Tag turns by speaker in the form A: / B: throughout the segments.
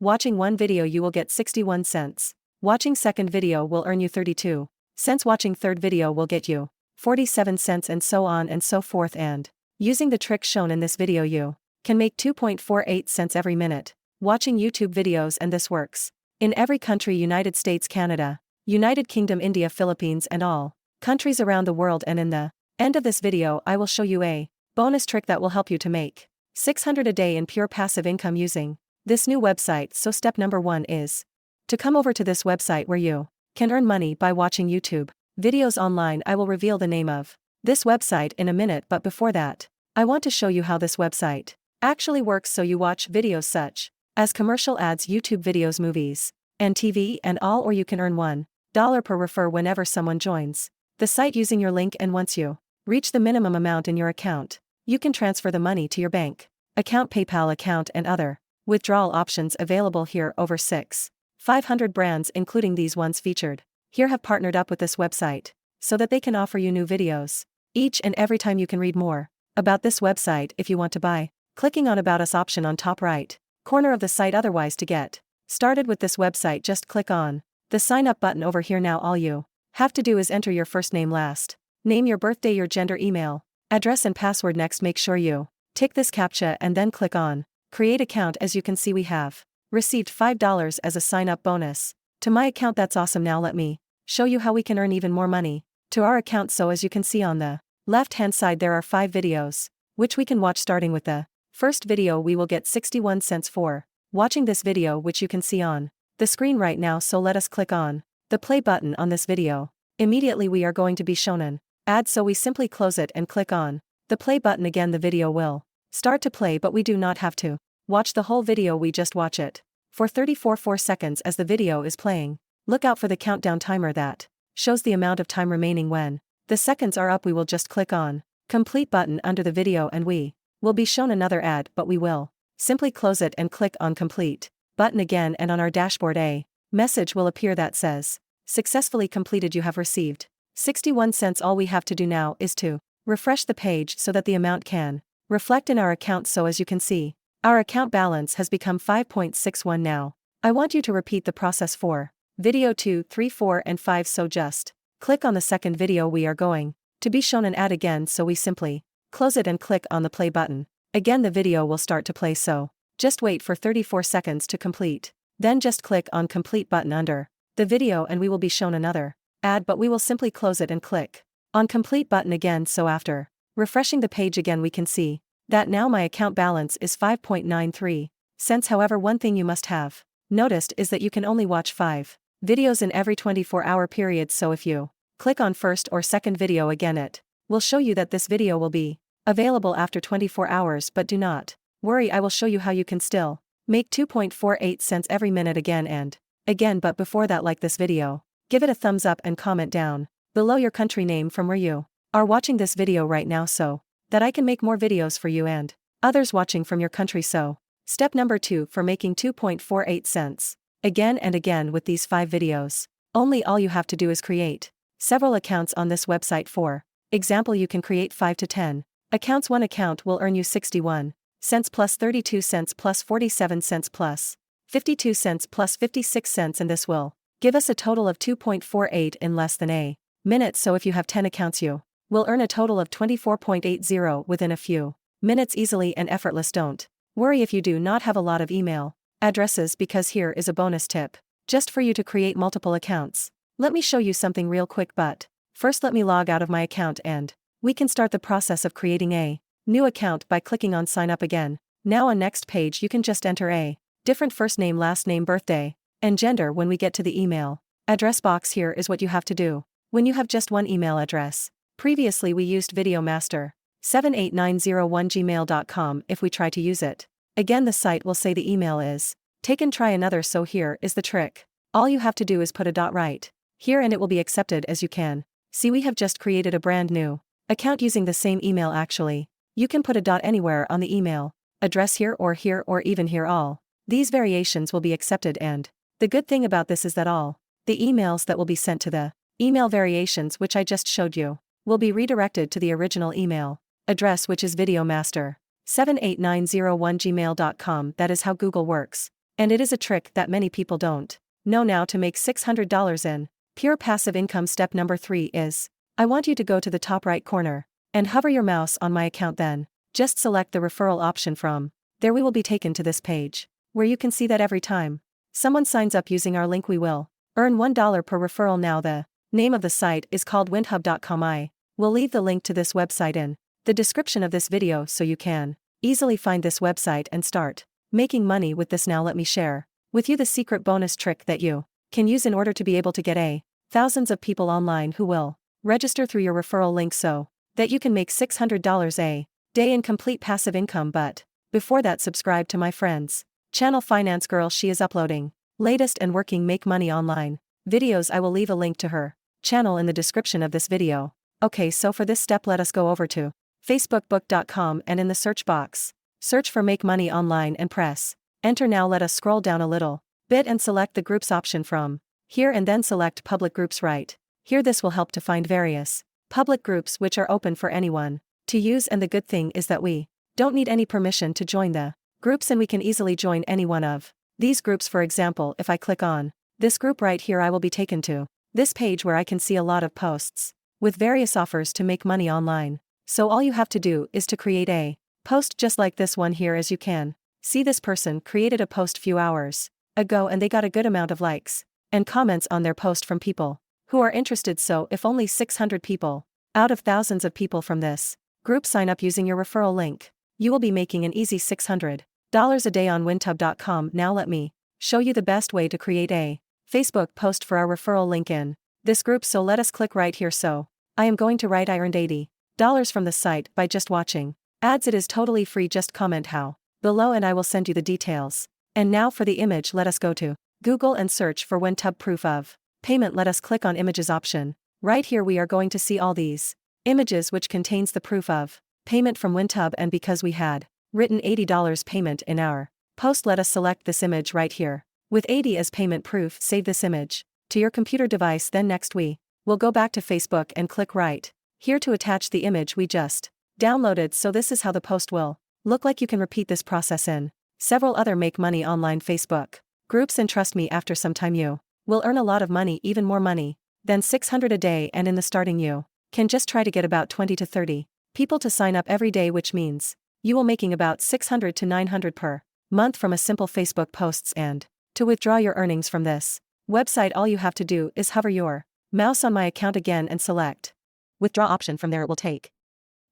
A: Watching one video you will get 61 cents. Watching second video will earn you 32 cents. Watching third video will get you 47 cents, and so on and so forth. And using the trick shown in this video you can make 2.48 cents every minute watching YouTube videos, and this works in every country: United States, Canada, United Kingdom, India, Philippines, and all countries around the world. And in the end of this video I will show you a bonus trick that will help you to make 600 a day in pure passive income using this new website. So step number 1 is to come over to this website where you can earn money by watching YouTube videos online. I will reveal the name of this website in a minute, but before that, I want to show you how this website actually works. So you watch videos such as commercial ads, YouTube videos, movies, and TV and all, or you can earn $1 per refer whenever someone joins the site using your link. And once you reach the minimum amount in your account, you can transfer the money to your bank account, PayPal account, and other withdrawal options available here. Over 500 brands, including these ones featured here, have partnered up with this website so that they can offer you new videos each and every time. You can read more about this website if you want to buy, clicking on About Us option on top right corner of the site. Otherwise, to get started with this website, just click on the sign up button over here. Now all you have to do is enter your first name, last name, your birthday, your gender, email address, and password. Next, make sure you tick this captcha and then click on create account. As you can see, we have received $5 as a sign up bonus to my account. That's awesome. Now let me show you how we can earn even more money to our account. So as you can see on the left hand side, there are 5 videos which we can watch. Starting with the first video, we will get 61 cents for watching this video, which you can see on the screen right now. So let us click on the play button on this video. Immediately we are going to be shown an ad, so we simply close it and click on the play button again. The video will start to play, but we do not have to watch the whole video. We just watch it for 34 seconds as the video is playing. Look out for the countdown timer that shows the amount of time remaining. When the seconds are up, we will just click on complete button under the video and we will be shown another ad, but we will simply close it and click on complete button again, and on our dashboard a message will appear that says successfully completed. You have received 61 cents. All we have to do now is to refresh the page so that the amount can reflect in our account. So as you can see, our account balance has become 5.61 now. I want you to repeat the process for video 2, 3, 4, and 5. So just click on the second video. We are going to be shown an ad again, so we simply close it and click on the play button. Again, the video will start to play, so just wait for 34 seconds to complete. Then just click on complete button under the video and we will be shown another ad, but we will simply close it and click on complete button again. So after refreshing the page again, we can see that now my account balance is 5.93 cents. However, one thing you must have noticed is that you can only watch 5 videos in every 24-hour period. So if you click on first or second video again, it will show you that this video will be available after 24 hours, but do not worry, I will show you how you can still make 2.48 cents every minute again and again. But before that, like this video, give it a thumbs up and comment down below your country name from where you are watching this video right now, so that I can make more videos for you and others watching from your country. So step number 2 for making 2.48 cents again and again with these 5 videos. Only all you have to do is create several accounts on this website. For example, you can create 5 to 10 accounts. One account will earn you 61 cents plus 32 cents plus 47 cents plus 52 cents plus 56 cents, and this will give us a total of 2.48 in less than a minute. So if you have 10 accounts, you will earn a total of 24.80 within a few minutes, easily and effortless. Don't worry if you do not have a lot of email addresses, because here is a bonus tip just for you to create multiple accounts. Let me show you something real quick, but first let me log out of my account and we can start the process of creating a new account by clicking on sign up again. Now on next page you can just enter a different first name, last name, birthday, and gender. When we get to the email address box, here is what you have to do when you have just one email address. Previously we used videomaster78901gmail.com. If we try to use it again, the site will say the email is taken, try another. So here is the trick. All you have to do is put a dot right here and it will be accepted. As you can see, we have just created a brand new account using the same email. Actually, you can put a dot anywhere on the email address, here or even here. All these variations will be accepted, and the good thing about this is that all the emails that will be sent to the email variations which I just showed you will be redirected to the original email address, which is videomaster78901gmail.com. That is how Google works. And it is a trick that many people don't know now to make $600 in pure passive income. Step number 3 is, I want you to go to the top right corner and hover your mouse on my account, then just select the referral option. From there we will be taken to this page, where you can see that every time someone signs up using our link we will earn $1 per referral. Now the name of the site is called windhub.com. I will leave the link to this website in the description of this video so you can easily find this website and start making money with this. Now let me share with you the secret bonus trick that you can use in order to be able to get thousands of people online who will register through your referral link so that you can make $600 a day in complete passive income. But before that, subscribe to my friend's channel Finance Girl. She is uploading latest and working make money online videos. I will leave a link to her channel in the description of this video. Okay, so for this step let us go over to facebookbook.com and in the search box, search for Make Money Online and press enter. Now let us scroll down a little bit and select the groups option from here and then select public groups right here. This will help to find various public groups which are open for anyone to use, and the good thing is that we don't need any permission to join the groups and we can easily join any one of these groups. For example, if I click on this group right here, I will be taken to this page where I can see a lot of posts with various offers to make money online. So all you have to do is to create a post just like this one here. As you can see, this person created a post few hours ago and they got a good amount of likes and comments on their post from people who are interested. So if only 600 people out of thousands of people from this group sign up using your referral link, you will be making an easy $600 a day on windhub.com. Now let me show you the best way to create a Facebook post for our referral link in this group. So let us click right here. So I am going to write I earned $80 from the site by just watching ads. It is totally free. Just comment how below and I will send you the details. And now for the image, let us go to Google and search for Windhub proof of payment. Let us click on images option. Right here we are going to see all these images which contains the proof of payment from Windhub, and because we had written $80 payment in our post, let us select this image right here with 80 as payment proof. Save this image to your computer device. Then next we will go back to Facebook and click right here to attach the image we just downloaded. So this is how the post will look like. You can repeat this process in several other Make Money Online Facebook groups, and trust me, after some time you will earn a lot of money, even more money than $600 a day. And in the starting you can just try to get about 20 to 30 people to sign up every day, which means you will making about $600 to $900 per month from a simple Facebook posts. And to withdraw your earnings from this website, all you have to do is hover your mouse on my account again and select withdraw option. From there it will take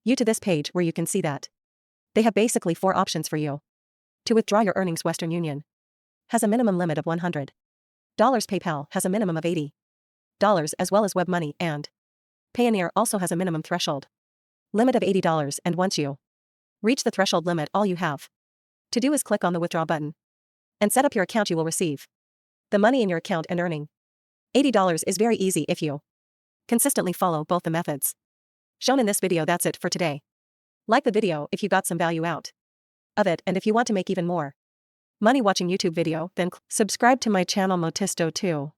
A: you to this page where you can see that they have basically 4 options for you to withdraw your earnings. Western Union has a minimum limit of $100. PayPal has a minimum of $80, as well as WebMoney and Payoneer also has a minimum threshold limit of $80. And once you reach the threshold limit, all you have to do is click on the withdraw button and set up your account. You will receive the money in your account, and earning $80 is very easy if you consistently follow both the methods shown in this video. That's it for today. Like the video if you got some value out of it, and if you want to make even more money watching YouTube video, then subscribe to my channel Motisto too.